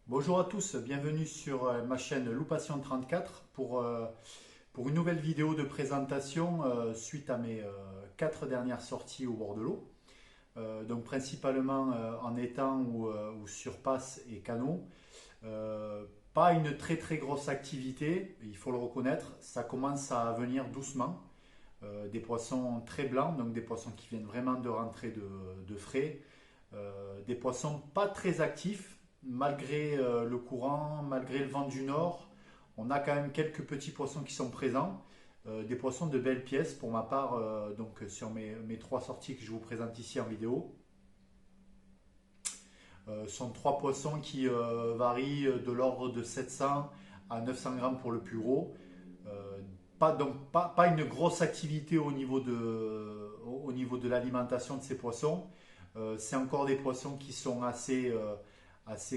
Bonjour à tous, bienvenue sur ma chaîne Loupation 34 pour une nouvelle vidéo de présentation suite à mes 4 dernières sorties au bord de l'eau. Donc principalement en étang ou sur passe et canot. Pas une très très grosse activité, il faut le reconnaître, ça commence à venir doucement. Des poissons très blancs, donc des poissons qui viennent vraiment de rentrer de frais. Des poissons pas très actifs, malgré le courant, malgré le vent du nord. On a quand même quelques petits poissons qui sont présents. Des poissons de belles pièces pour ma part, donc sur mes 3 sorties que je vous présente ici en vidéo. Sont 3 poissons qui varient de l'ordre de 700 à 900 grammes pour le plus gros. Euh, pas une grosse activité au niveau de l'alimentation de ces poissons. C'est encore des poissons qui sont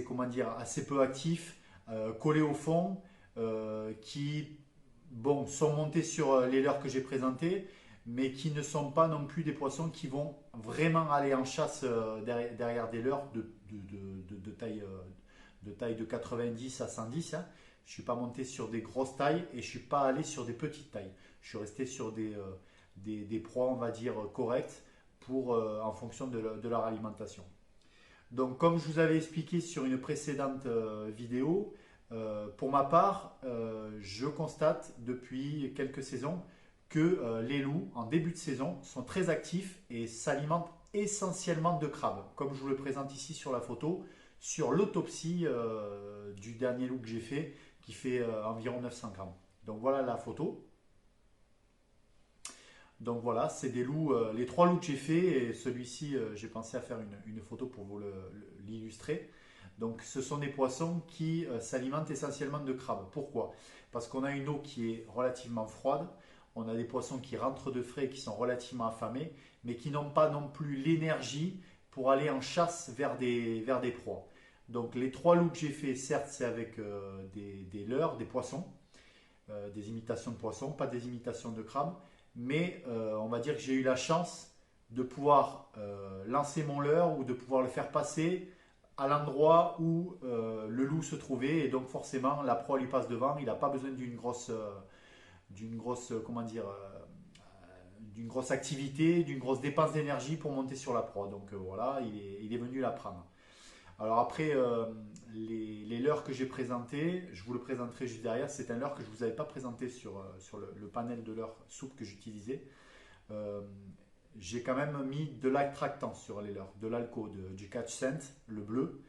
comment dire, assez peu actifs, collés au fond, qui bon, sont montés sur les leurres que j'ai présentées, mais qui ne sont pas non plus des poissons qui vont vraiment aller en chasse derrière des leurres de taille de 90 à 110. Hein. Je ne suis pas monté sur des grosses tailles et je ne suis pas allé sur des petites tailles. Je suis resté sur des proies, on va dire, correctes en fonction de leur alimentation. Donc, comme je vous avais expliqué sur une précédente vidéo, pour ma part, je constate depuis quelques saisons que les loups, en début de saison, sont très actifs et s'alimentent essentiellement de crabes, comme je vous le présente ici sur la photo, sur l'autopsie du dernier loup que j'ai fait, qui fait environ 900 grammes. Donc voilà la photo. Donc voilà, c'est des loups, les 3 loups que j'ai fait, et celui-ci, j'ai pensé à faire une photo pour vous l'illustrer. Donc ce sont des poissons qui s'alimentent essentiellement de crabes. Pourquoi? Parce qu'on a une eau qui est relativement froide, on a des poissons qui rentrent de frais, qui sont relativement affamés, mais qui n'ont pas non plus l'énergie pour aller en chasse vers des proies. Donc les 3 loups que j'ai fait, certes, c'est avec des leurres, des poissons, des imitations de poissons, pas des imitations de crabes, mais on va dire que j'ai eu la chance de pouvoir lancer mon leurre ou de pouvoir le faire passer à l'endroit où le loup se trouvait, et donc forcément la proie lui passe devant, il n'a pas besoin comment dire, d'une grosse activité, d'une grosse dépense d'énergie pour monter sur la proie. Donc voilà, il est venu la prendre. Alors après, les leurres que j'ai présentés, je vous le présenterai juste derrière. C'est un leurre que je ne vous avais pas présenté sur le panel de leurres souple que j'utilisais. Euh, j'ai quand même mis de l'attractant sur les leurres, de l'alco, du catch scent, le bleu,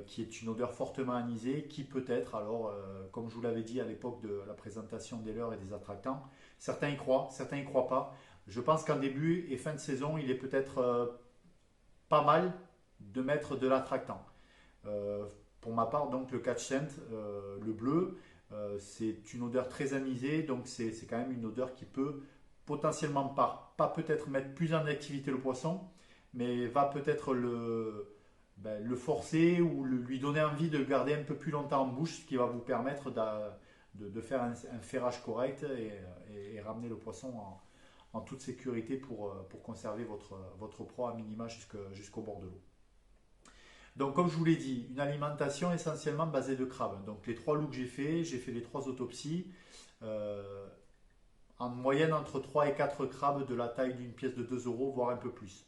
qui est une odeur fortement anisée, qui peut être, alors, comme je vous l'avais dit à l'époque de la présentation des leurres et des attractants, certains y croient, certains y croient pas. Je pense qu'en début et fin de saison, il est peut-être pas mal de mettre de l'attractant. Euh, pour ma part, donc le catch scent, le bleu, c'est une odeur très anisée, donc c'est quand même une odeur qui peut potentiellement pas peut-être mettre plus en activité le poisson, mais va peut-être le forcer ou lui donner envie de le garder un peu plus longtemps en bouche, ce qui va vous permettre de faire un ferrage correct et ramener le poisson en toute sécurité pour conserver votre proie à minima jusqu'au bord de l'eau. Donc, comme je vous l'ai dit, une alimentation essentiellement basée de crabes. Donc, les 3 loups que j'ai fait les 3 autopsies. euh, En moyenne, entre 3 et 4 crabes de la taille d'une pièce de 2 euros, voire un peu plus.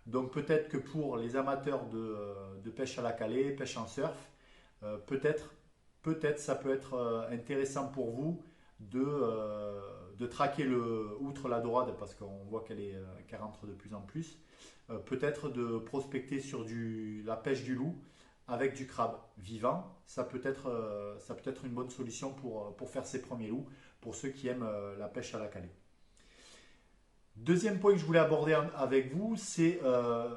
Donc, peut-être que pour les amateurs de pêche à la calée, pêche en surf, peut-être ça peut être intéressant pour vous de traquer outre la dorade, parce qu'on voit qu'elle rentre de plus en plus, peut-être de prospecter sur la pêche du loup avec du crabe vivant. Ça peut être une bonne solution pour faire ses premiers loups, pour ceux qui aiment la pêche à la calée. Deuxième point que je voulais aborder avec vous, c'est,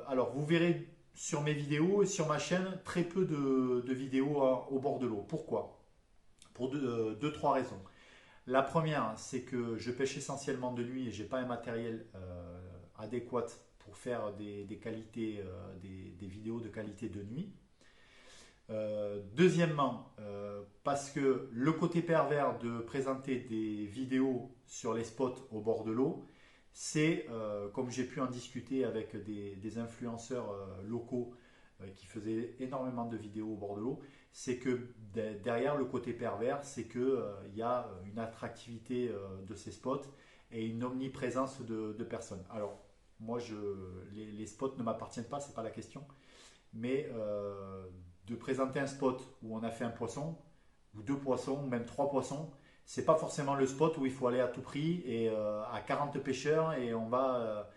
alors vous verrez sur mes vidéos et sur ma chaîne très peu de vidéos au bord de l'eau. Pourquoi? Pour trois raisons. La première, c'est que je pêche essentiellement de nuit et j'ai pas un matériel adéquat pour faire des qualités, des vidéos de qualité de nuit. Deuxièmement, parce que le côté pervers de présenter des vidéos sur les spots au bord de l'eau, c'est, comme j'ai pu en discuter avec des influenceurs locaux qui faisait énormément de vidéos au bord de l'eau, c'est que derrière le côté pervers, c'est que il y a une attractivité de ces spots et une omniprésence de personnes. Alors, moi, les spots ne m'appartiennent pas, c'est pas la question, mais de présenter un spot où on a fait un poisson, ou deux poissons, ou même trois poissons, c'est pas forcément le spot où il faut aller à tout prix et à 40 pêcheurs et on va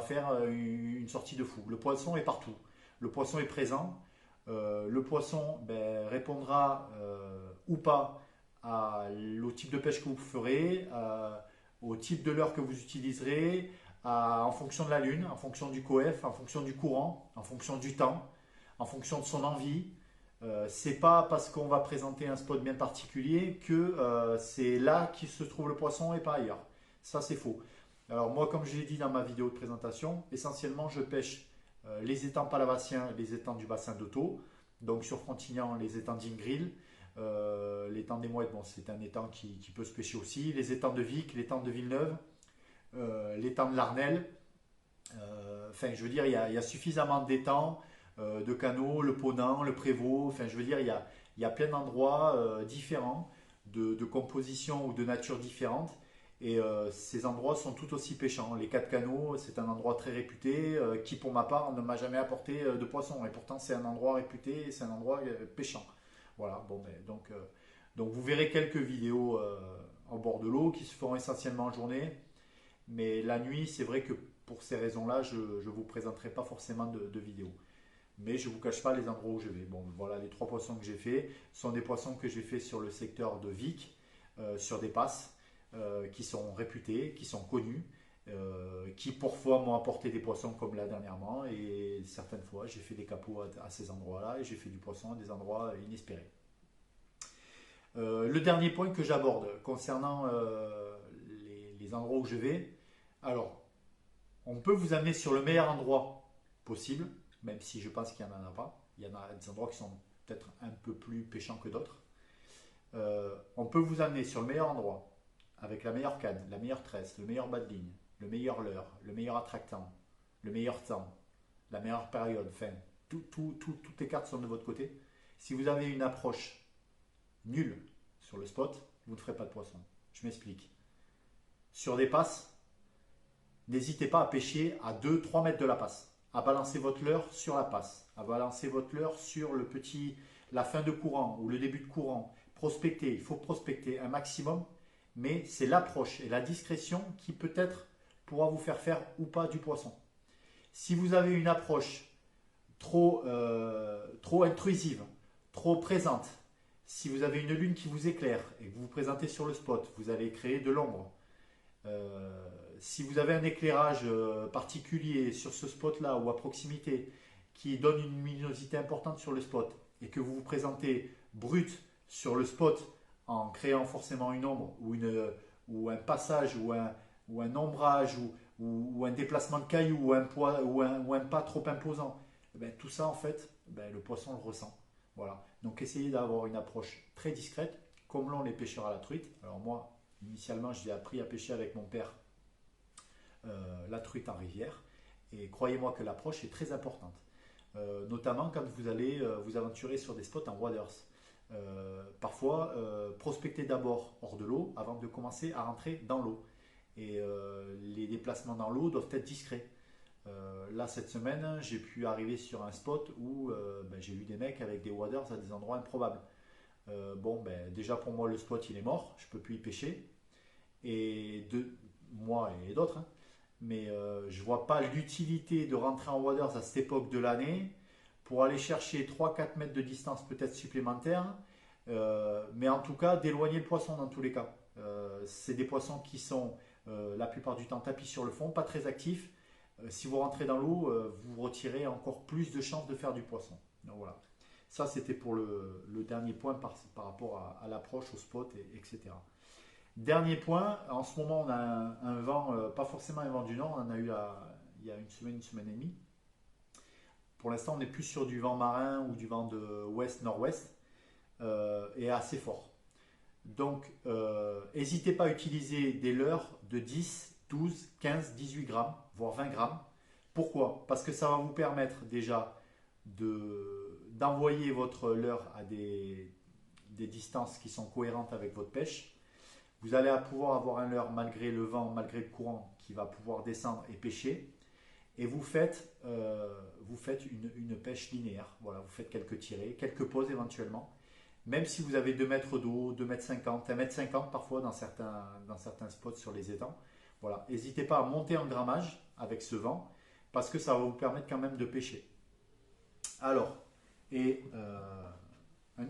faire une sortie de fou. Le poisson est partout. Le poisson est présent. Le poisson répondra ou pas au type de pêche que vous ferez, au type de leurre que vous utiliserez, en fonction de la lune, en fonction du coef, en fonction du courant, en fonction du temps, en fonction de son envie. C'est pas parce qu'on va présenter un spot bien particulier que c'est là qu'il se trouve le poisson et pas ailleurs. Ça, c'est faux. Alors moi, comme je l'ai dit dans ma vidéo de présentation, essentiellement, je pêche les étangs palavaciens, les étangs du bassin d'Auto, donc sur Frontignan, les étangs d'Ingril, l'étang des Mouettes, bon, c'est un étang qui peut se pêcher aussi, les étangs de Vic, l'étang de Villeneuve, l'étang de l'Arnelle. Enfin, je veux dire, il y a suffisamment d'étangs, de canaux, le Ponant, le Prévost. Enfin, je veux dire, il y a plein d'endroits différents, de composition ou de nature différentes. Et ces endroits sont tout aussi pêchants. Les quatre canaux, c'est un endroit très réputé qui, pour ma part, ne m'a jamais apporté de poisson. Et pourtant, c'est un endroit réputé et c'est un endroit pêchant. Voilà, bon, donc vous verrez quelques vidéos en bord de l'eau qui se feront essentiellement en journée. Mais la nuit, c'est vrai que pour ces raisons-là, je ne vous présenterai pas forcément de vidéos. Mais je ne vous cache pas les endroits où je vais. Bon, voilà, les trois poissons que j'ai fait sont des poissons que j'ai fait sur le secteur de Vic, sur des passes qui sont réputés, qui sont connus, qui parfois m'ont apporté des poissons comme là dernièrement. Et certaines fois, j'ai fait des capots à ces endroits-là et j'ai fait du poisson à des endroits inespérés. Le dernier point que j'aborde concernant les endroits où je vais, alors, on peut vous amener sur le meilleur endroit possible, même si je pense qu'il n'y en a pas. Il y en a des endroits qui sont peut-être un peu plus pêchants que d'autres. On peut vous amener sur le meilleur endroit, avec la meilleure canne, la meilleure tresse, le meilleur bas de ligne, le meilleur leurre, le meilleur attractant, le meilleur temps, la meilleure période, enfin, toutes les cartes sont de votre côté. Si vous avez une approche nulle sur le spot, vous ne ferez pas de poisson. Je m'explique. Sur des passes, n'hésitez pas à pêcher à 2-3 mètres de la passe, à balancer votre leurre sur la passe, à balancer votre leurre sur la fin de courant ou le début de courant. Prospecter, il faut prospecter un maximum, mais c'est l'approche et la discrétion qui peut-être pourra vous faire ou pas du poisson. Si vous avez une approche trop intrusive, trop présente, si vous avez une lune qui vous éclaire et que vous vous présentez sur le spot, vous allez créer de l'ombre. Si vous avez un éclairage particulier sur ce spot-là ou à proximité qui donne une luminosité importante sur le spot et que vous vous présentez brut sur le spot en créant forcément une ombre ou un passage ou un ombrage ou un déplacement de cailloux ou un poids ou un pas trop imposant, tout ça en fait, le poisson le ressent. Voilà. Donc essayez d'avoir une approche très discrète, comme l'ont les pêcheurs à la truite. Alors moi, initialement, j'ai appris à pêcher avec mon père la truite en rivière. Et croyez-moi que l'approche est très importante. Notamment quand vous allez vous aventurer sur des spots en waders. Parfois, prospectez d'abord hors de l'eau avant de commencer à rentrer dans l'eau. Et les déplacements dans l'eau doivent être discrets. Là, cette semaine, j'ai pu arriver sur un spot où j'ai vu des mecs avec des waders à des endroits improbables. Déjà pour moi, le spot il est mort, je ne peux plus y pêcher. Et moi et d'autres, hein. Mais je ne vois pas l'utilité de rentrer en waders à cette époque de l'année pour aller chercher 3-4 mètres de distance peut-être supplémentaire, mais en tout cas d'éloigner le poisson dans tous les cas. C'est des poissons qui sont la plupart du temps tapis sur le fond, pas très actifs. Si vous rentrez dans l'eau, vous retirez encore plus de chances de faire du poisson. Donc voilà. Ça, c'était pour le dernier point par rapport à l'approche, au spot, etc. Dernier point, en ce moment, on a un vent, pas forcément un vent du nord, on en a eu il y a une semaine et demie. Pour l'instant, on n'est plus sur du vent marin ou du vent de ouest-nord-ouest, et assez fort. Donc, n'hésitez pas à utiliser des leurres de 10, 12, 15, 18 grammes, voire 20 grammes. Pourquoi? Parce que ça va vous permettre déjà d'envoyer votre leurre à des distances qui sont cohérentes avec votre pêche. Vous allez pouvoir avoir un leurre malgré le vent, malgré le courant, qui va pouvoir descendre et pêcher. Et vous faites une pêche linéaire. Voilà, vous faites quelques tirées, quelques pauses éventuellement. Même si vous avez 2 mètres d'eau, 2 mètres 50, 1 mètre 50 parfois dans certains spots sur les étangs. Voilà, n'hésitez pas à monter en grammage avec ce vent parce que ça va vous permettre quand même de pêcher. Alors, et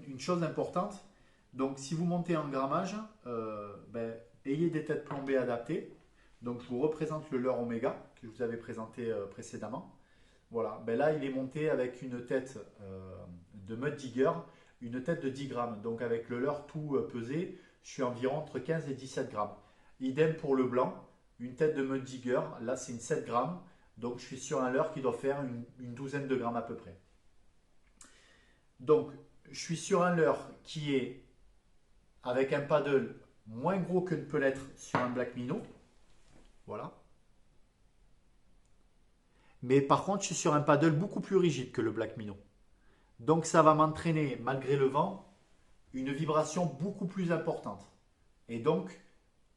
une chose importante, donc si vous montez en grammage, ayez des têtes plombées adaptées. Donc je vous représente le leurre Oméga que je vous avais présenté précédemment. Voilà, là il est monté avec une tête de mud digger, une tête de 10 grammes. Donc avec le leurre tout pesé, je suis environ entre 15 et 17 grammes. Idem pour le blanc, une tête de mud digger, là c'est une 7 grammes. Donc je suis sur un leurre qui doit faire une douzaine de grammes à peu près. Donc je suis sur un leurre qui est avec un paddle moins gros que ne peut l'être sur un black minnow. Voilà. Mais par contre, je suis sur un paddle beaucoup plus rigide que le black minnow. Donc ça va m'entraîner, malgré le vent, une vibration beaucoup plus importante. Et donc,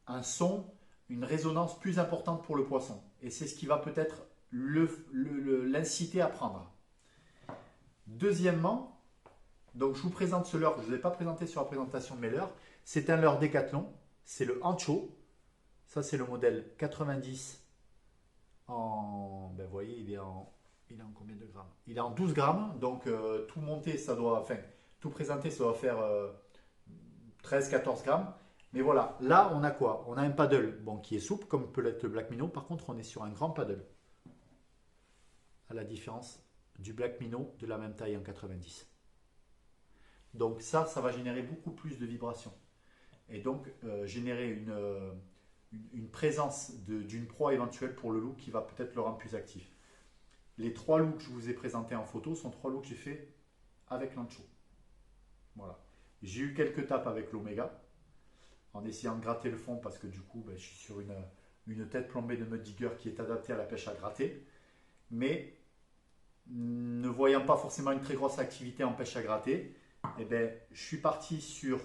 un son, une résonance plus importante pour le poisson. Et c'est ce qui va peut-être l'inciter à prendre. Deuxièmement, donc je vous présente ce leurre que je ne vous ai pas présenté sur la présentation de mes leurres. C'est un leurre Decathlon, c'est le Ancho. Ça c'est le modèle 90 en, vous voyez, il est en combien de grammes? Il est en 12 grammes, donc tout monter, tout présenter, ça doit faire 13-14 grammes. Mais voilà, là on a quoi? On a un paddle qui est souple, comme peut l'être le Black Minnow. Par contre, on est sur un grand paddle. À la différence du Black Minnow de la même taille en 90. Donc ça va générer beaucoup plus de vibrations. Et donc générer une présence d'une proie éventuelle pour le loup qui va peut-être le rendre plus actif. Les 3 loups que je vous ai présentés en photo sont 3 loups que j'ai fait avec l'ancho. Voilà. J'ai eu quelques tapes avec l'Oméga en essayant de gratter le fond parce que du coup je suis sur une tête plombée de mud digger qui est adaptée à la pêche à gratter. Mais ne voyant pas forcément une très grosse activité en pêche à gratter, je suis parti sur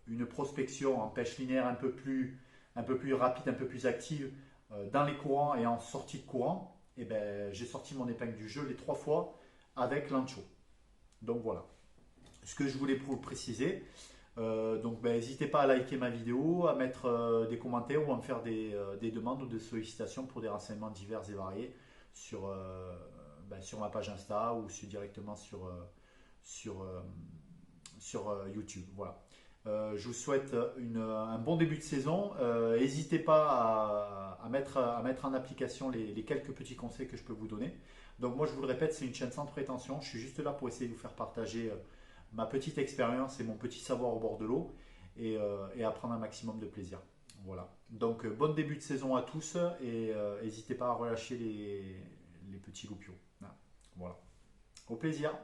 une prospection en pêche linéaire un peu plus rapide, un peu plus active dans les courants et en sortie de courant. J'ai sorti mon épingle du jeu les 3 fois avec l'ancho. Donc voilà ce que je voulais préciser. N'hésitez pas à liker ma vidéo, à mettre des commentaires ou à me faire des demandes ou des sollicitations pour des renseignements divers et variés sur ma page Insta ou directement sur YouTube. Voilà. Je vous souhaite un bon début de saison. N'hésitez pas à mettre en application les quelques petits conseils que je peux vous donner. Donc moi je vous le répète, c'est une chaîne sans prétention. Je suis juste là pour essayer de vous faire partager ma petite expérience et mon petit savoir au bord de l'eau et à prendre un maximum de plaisir. Voilà. Donc bon début de saison à tous et n'hésitez pas à relâcher les petits loupiaux. Voilà. Au plaisir.